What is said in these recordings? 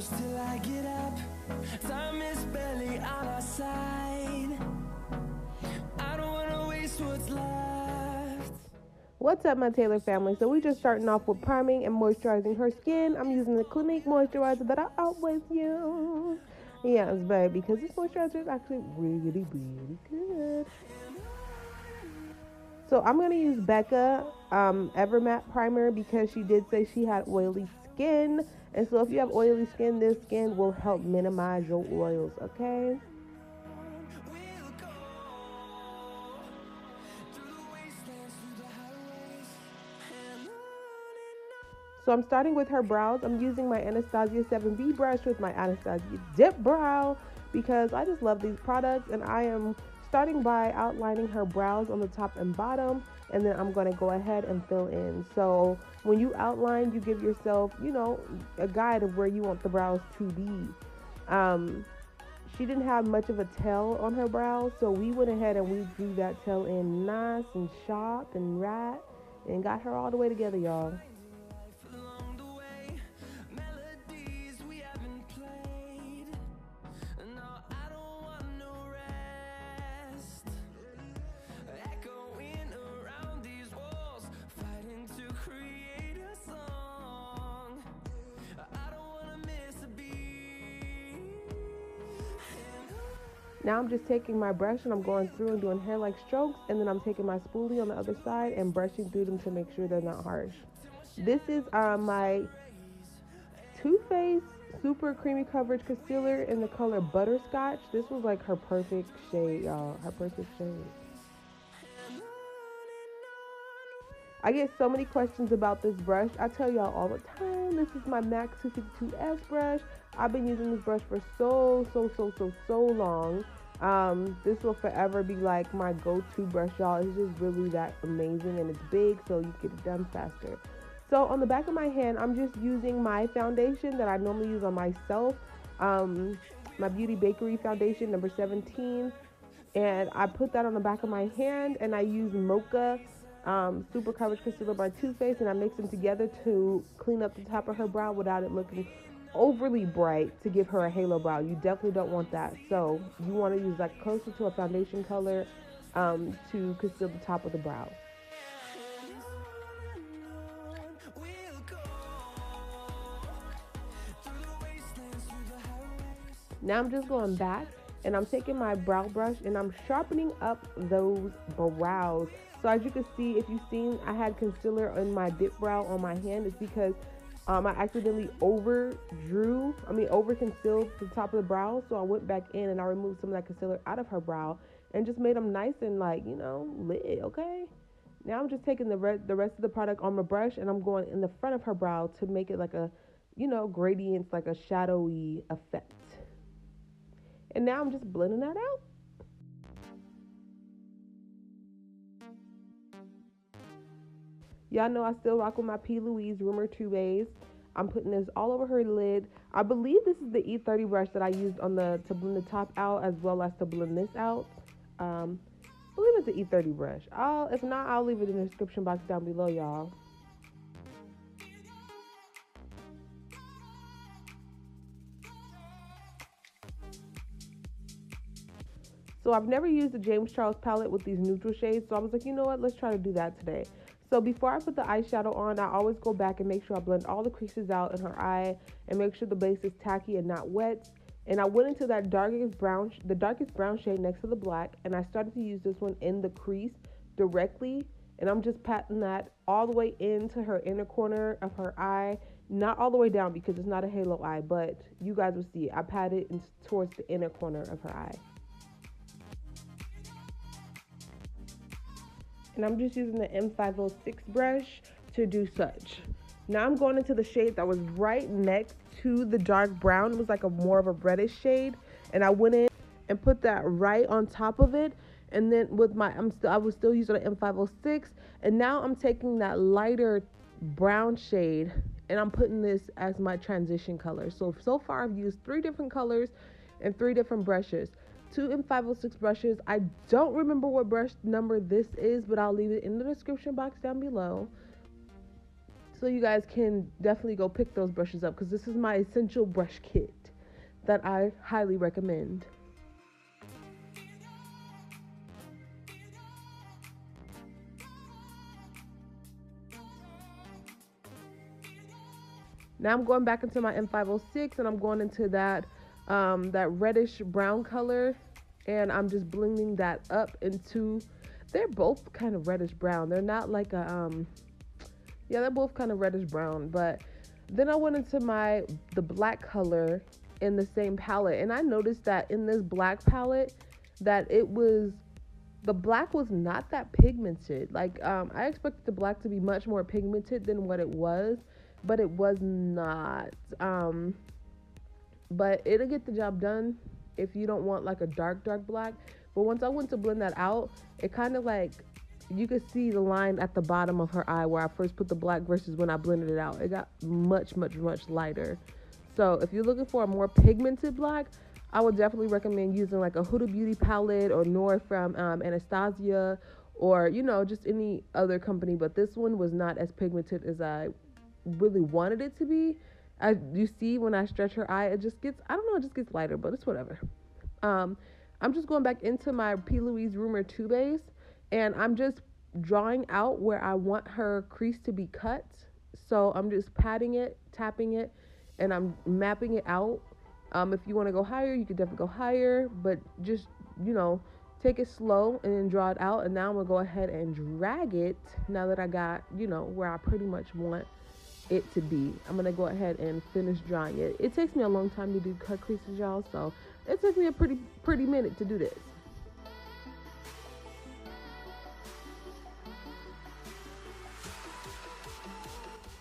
till I get up. Time is barely on our side. I don't wanna waste what's left. What's up, my Taylor family? So we just starting off with priming and moisturizing her skin. I'm using the Clinique moisturizer that I always use. Yes, baby, because this moisturizer is actually really, really good. So I'm going to use Becca Evermatte Primer because she did say she had oily skin. And so if you have oily skin, this skin will help minimize your oils, okay? So I'm starting with her brows. I'm using my Anastasia 7B brush with my Anastasia Dip Brow because I just love these products, and I am starting by outlining her brows on the top and bottom, and then I'm going to go ahead and fill in. So when you outline, you give yourself, you know, a guide of where you want the brows to be. She didn't have much of a tail on her brows, so we went ahead and we drew that tail in nice and sharp and right and got her all the way together, y'all. Now I'm just taking my brush and I'm going through and doing hair-like strokes, and then I'm taking my spoolie on the other side and brushing through them to make sure they're not harsh. This is my Too Faced Super Creamy Coverage Concealer in the color Butterscotch. This was like her perfect shade, y'all. Her perfect shade. I get so many questions about this brush. I tell y'all all the time, this is my MAC 252S brush. I've been using this brush for so long. This will forever be like my go-to brush, y'all. It's just really that amazing, and it's big, so you get it done faster. So on the back of my hand, I'm just using my foundation that I normally use on myself, my Beauty Bakery foundation number 17, and I put that on the back of my hand, and I use Mocha Super Coverage Concealer by Too Faced, and I mix them together to clean up the top of her brow without it looking overly bright to give her a halo brow. You definitely don't want that. So you want to use like closer to a foundation color to conceal the top of the brow. Now I'm just going back and I'm taking my brow brush and I'm sharpening up those brows. So as you can see, if you've seen, I had concealer in my dip brow on my hand. It's because I accidentally over concealed the top of the brow. So I went back in and I removed some of that concealer out of her brow and just made them nice and like, you know, lit, okay? Now I'm just taking the rest of the product on my brush and I'm going in the front of her brow to make it like a, you know, gradients, like a shadowy effect. And now I'm just blending that out. Y'all know I still rock with my P. Louise Rumor 2 Bays. I'm putting this all over her lid. I believe this is the E30 brush that I used on to blend the top out as well as to blend this out. I believe it's the E30 brush. If not, I'll leave it in the description box down below, y'all. So I've never used the James Charles palette with these neutral shades, so I was like, you know what, let's try to do that today. So before I put the eyeshadow on, I always go back and make sure I blend all the creases out in her eye and make sure the base is tacky and not wet. And I went into that darkest brown shade next to the black, and I started to use this one in the crease directly, and I'm just patting that all the way into her inner corner of her eye, not all the way down because it's not a halo eye, but you guys will see it. I pat it towards the inner corner of her eye. And I'm just using the M506 brush to do such. Now I'm going into the shade that was right next to the dark brown. It was like more of a reddish shade, and I went in and put that right on top of it. And then with I was still using the M506, and now I'm taking that lighter brown shade and I'm putting this as my transition color. So far I've used 3 different colors and 3 different brushes. 2 M506 brushes. I don't remember what brush number this is, but I'll leave it in the description box down below. So you guys can definitely go pick those brushes up because this is my essential brush kit that I highly recommend. Now I'm going back into my M506 and I'm going into that that reddish brown color, and I'm just blending that up into, they're both kind of reddish brown. They're not like a yeah, they're both kind of reddish brown. But then I went into the black color in the same palette, and I noticed that in this black palette that the black was not that pigmented. Like I expected the black to be much more pigmented than what it was, but it was not. But it'll get the job done if you don't want like a dark black. But once I went to blend that out, it kind of like, you could see the line at the bottom of her eye where I first put the black versus when I blended it out. It got much lighter. So if you're looking for a more pigmented black, I would definitely recommend using like a Huda Beauty palette or Nor from Anastasia, or just any other company. But this one was not as pigmented as I really wanted it to be. You see when I stretch her eye, it just gets, I don't know, it just gets lighter, but it's whatever. I'm just going back into my P. Louise Rumor 2 base, and I'm just drawing out where I want her crease to be cut. So I'm just patting it, tapping it, and I'm mapping it out. If you want to go higher, you could definitely go higher, but just, take it slow and then draw it out. And now I'm going to go ahead and drag it now that I got, where I pretty much want it to be. I'm going to go ahead and finish drawing it. It takes me a long time to do cut creases, y'all, so it took me a pretty minute to do this.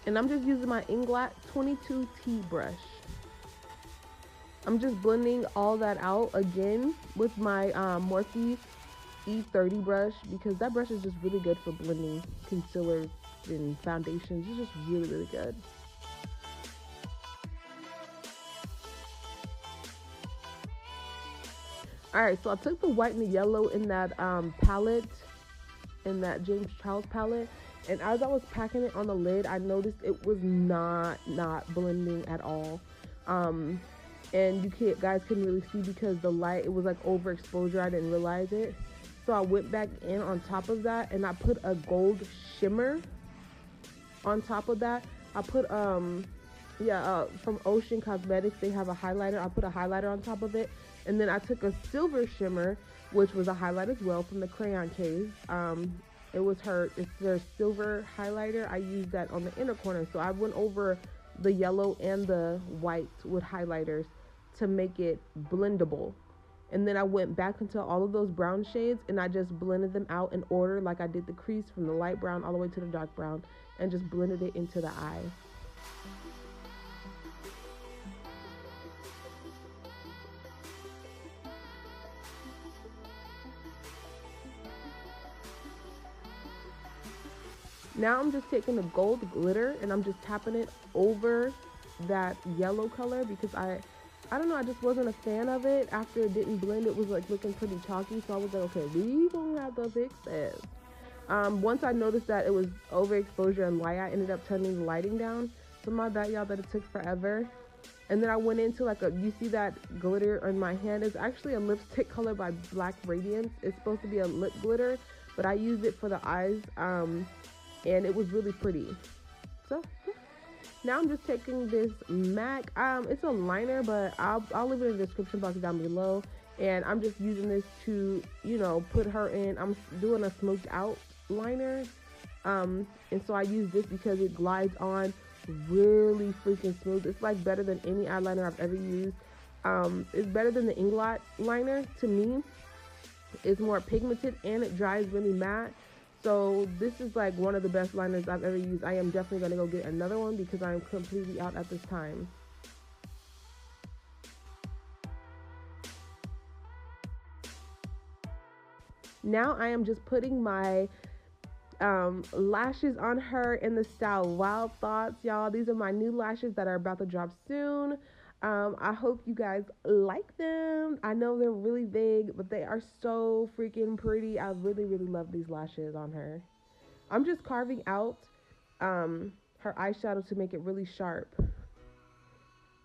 And I'm just using my Inglot 22T brush. I'm just blending all that out again with my Morphe E30 brush, because that brush is just really good for blending concealers and foundations. It's just really good. Alright, so I took the white and the yellow in that palette, in that James Charles palette, and as I was packing it on the lid, I noticed it was not blending at all. And you guys couldn't really see because the light, it was like overexposure. I didn't realize it. So I went back in on top of that, and I put a gold shimmer on top of that. I put from Ocean Cosmetics, they have a highlighter. I put a highlighter on top of it, and then I took a silver shimmer, which was a highlight as well, from the Crayon case. It's their silver highlighter. I used that on the inner corner, so I went over the yellow and the white with highlighters to make it blendable. And then I went back into all of those brown shades, and I just blended them out in order, like I did the crease, from the light brown all the way to the dark brown, and just blended it into the eye. Now I'm just taking the gold glitter and I'm just tapping it over that yellow color, because I don't know, I just wasn't a fan of it. After it didn't blend, it was like looking pretty chalky, so I was like, okay, we gonna have to fix this. Once I noticed that it was overexposure and light, I ended up turning the lighting down. So my bad, y'all, that it took forever. And then I went into like you see that glitter on my hand? It's actually a lipstick color by Black Radiance. It's supposed to be a lip glitter, but I used it for the eyes, and it was really pretty. So now I'm just taking this MAC, it's a liner, but I'll leave it in the description box down below. And I'm just using this to, put her in. I'm doing a smoked out liner. And so I use this because it glides on really freaking smooth. It's like better than any eyeliner I've ever used. It's better than the Inglot liner to me. It's more pigmented and it dries really matte. So this is like one of the best liners I've ever used. I am definitely going to go get another one because I am completely out at this time. Now I am just putting my lashes on her in the style Wild Thoughts, y'all. These are my new lashes that are about to drop soon. I hope you guys like them. I know they're really big, but they are so freaking pretty. I really love these lashes on her. I'm just carving out her eyeshadow to make it really sharp.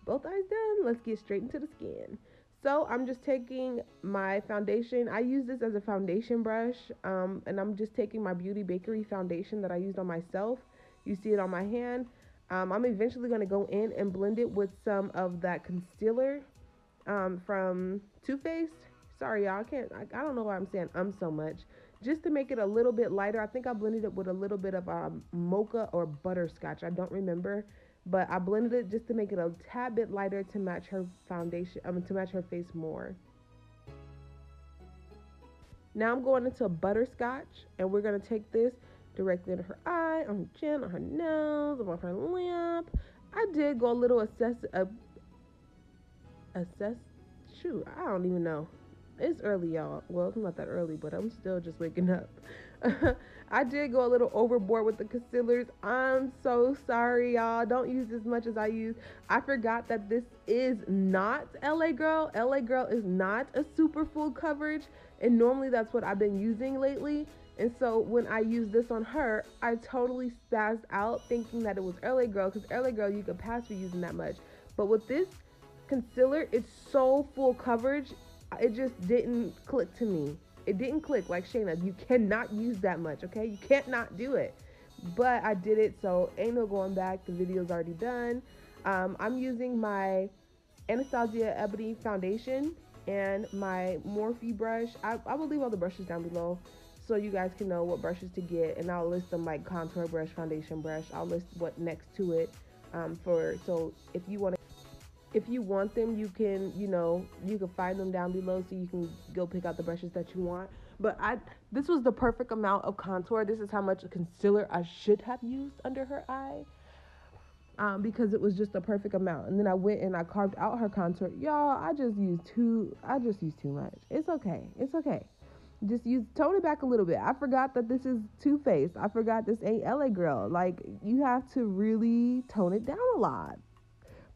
Both eyes done. Let's get straight into the skin. So I'm just taking my foundation. I use this as a foundation brush, and I'm just taking my Beauty Bakery foundation that I used on myself. You see it on my hand. I'm eventually going to go in and blend it with some of that concealer from Too Faced. Sorry, y'all. I don't know why I'm saying so much. Just to make it a little bit lighter. I think I blended it with a little bit of mocha or butterscotch. I don't remember. But I blended it just to make it a tad bit lighter to match her foundation, to match her face more. Now I'm going into butterscotch, and we're going to take this directly into her eye, on her chin, on her nose, on her lip. I did go a little shoot, I don't even know. It's early, y'all. Well, it's not that early, but I'm still just waking up. I did go a little overboard with the concealers. I'm so sorry, y'all. Don't use as much as I use. I forgot that this is not LA Girl. LA Girl is not a super full coverage, and normally that's what I've been using lately. And so when I used this on her, I totally spazzed out thinking that it was LA Girl, because LA Girl you could pass for using that much. But with this concealer, it's so full coverage, it just didn't click to me. It didn't click. Like Shayna, you cannot use that much, okay? You can't not do it. But I did it, so ain't no going back. The video's already done. I'm using my Anastasia Ebony foundation and my Morphe brush. I will leave all the brushes down below so you guys can know what brushes to get, and I'll list them like contour brush, foundation brush. I'll list what next to it so if you want them, you can, you can find them down below so you can go pick out the brushes that you want. But this was the perfect amount of contour. This is how much concealer I should have used under her eye, because it was just the perfect amount. And then I went and I carved out her contour. Y'all, I just used too much. It's okay. Just tone it back a little bit. I forgot that this is Too Faced. I forgot this ain't LA Girl. Like, you have to really tone it down a lot.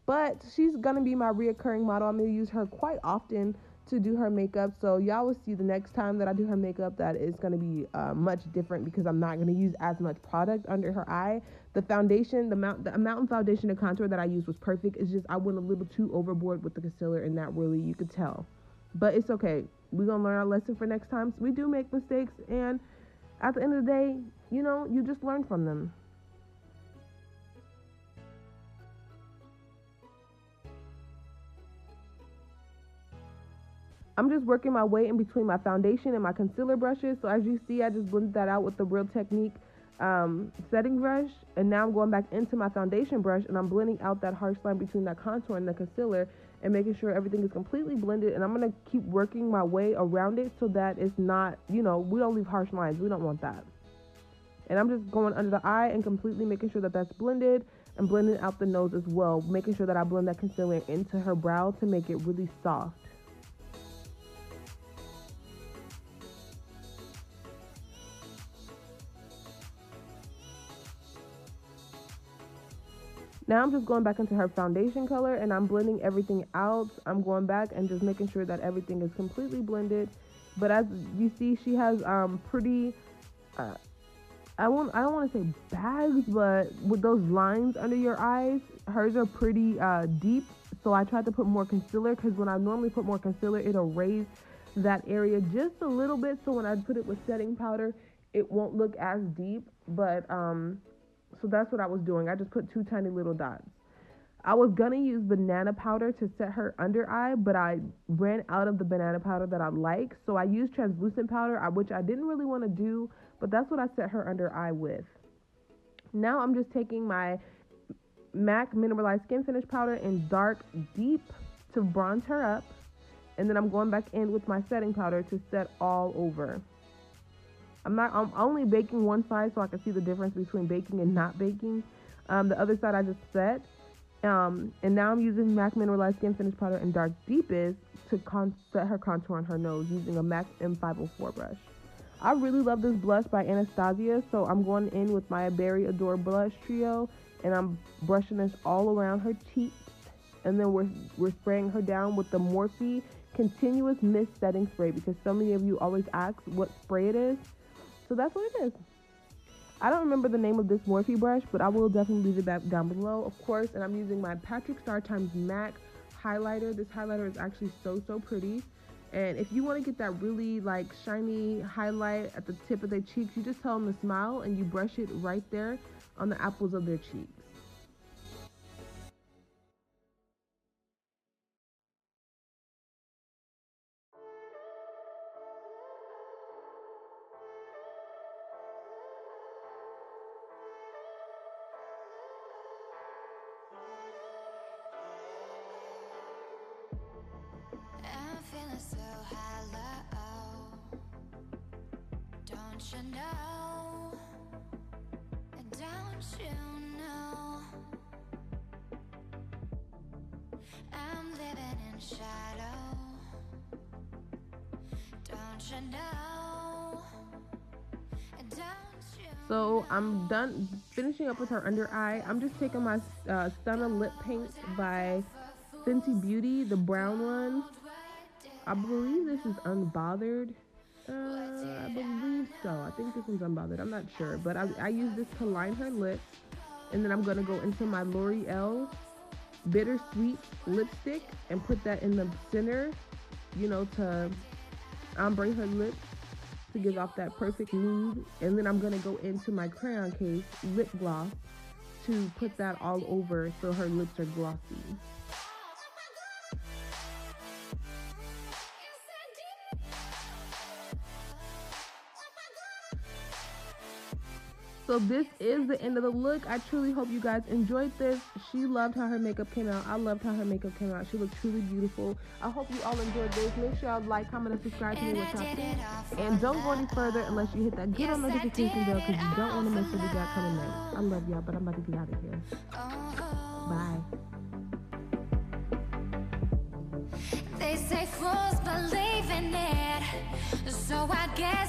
But she's going to be my reoccurring model. I'm going to use her quite often to do her makeup. So y'all will see the next time that I do her makeup that it's going to be much different, because I'm not going to use as much product under her eye. The foundation, the amount of foundation and contour that I used was perfect. It's just I went a little too overboard with the concealer, and that really, you could tell. But it's okay. We're going to learn our lesson for next time. So we do make mistakes, and at the end of the day, you just learn from them. I'm just working my way in between my foundation and my concealer brushes. So as you see, I just blended that out with the Real Technique setting brush. And now I'm going back into my foundation brush, and I'm blending out that harsh line between that contour and the concealer, and making sure everything is completely blended. And I'm going to keep working my way around it so that it's not, we don't leave harsh lines. We don't want that. And I'm just going under the eye and completely making sure that that's blended, and blending out the nose as well, making sure that I blend that concealer into her brow to make it really soft. Now I'm just going back into her foundation color, and I'm blending everything out. I'm going back and just making sure that everything is completely blended. But as you see, she has pretty, I don't want to say bags, but with those lines under your eyes, hers are pretty deep. So I tried to put more concealer, because when I normally put more concealer, it'll raise that area just a little bit. So when I put it with setting powder, it won't look as deep. But so that's what I was doing. I just put 2 tiny little dots. I was gonna use banana powder to set her under eye, but I ran out of the banana powder that I like. So I used translucent powder, which I didn't really want to do, but that's what I set her under eye with. Now I'm just taking my MAC Mineralize Skinfinish powder in dark deep to bronze her up. And then I'm going back in with my setting powder to set all over. I'm only baking one side so I can see the difference between baking and not baking. The other side I just set. And now I'm using MAC Mineralize Skinfinish powder in dark deepest to set her contour on her nose using a MAC M504 brush. I really love this blush by Anastasia, so I'm going in with my Berry Adore blush trio, and I'm brushing this all around her cheeks. And then we're spraying her down with the Morphe Continuous Mist Setting Spray, because so many of you always ask what spray it is. So that's what it is. I don't remember the name of this Morphe brush, but I will definitely leave it down below, of course. And I'm using my Patrick Star Times MAC highlighter. This highlighter is actually so pretty. And if you want to get that really like shiny highlight at the tip of their cheeks, you just tell them to smile and you brush it right there on the apples of their cheeks. So hello, don't you know, don't you know, I'm living in shadow, don't you know, don't you know. So I'm done finishing up with her under eye. I'm just taking my Stunna lip paint by Fenty Beauty, the brown one. I believe this is Unbothered. I believe so. I think this one's Unbothered. I'm not sure. But I use this to line her lips. And then I'm going to go into my L'Oreal Bittersweet lipstick and put that in the center, you know, to ombre her lips, to give off that perfect nude. And then I'm going to go into my crayon case lip gloss to put that all over so her lips are glossy. So this is the end of the look. I truly hope you guys enjoyed this. She loved how her makeup came out. I loved how her makeup came out. She looked truly beautiful. I hope you all enjoyed this. Make sure y'all like, comment, and subscribe to me what y'all think. And don't go any further unless you hit that good on notification bell, because you don't want to miss what we got coming next. I love y'all, but I'm about to get out of here. Bye. They say fools believe in it, so I guess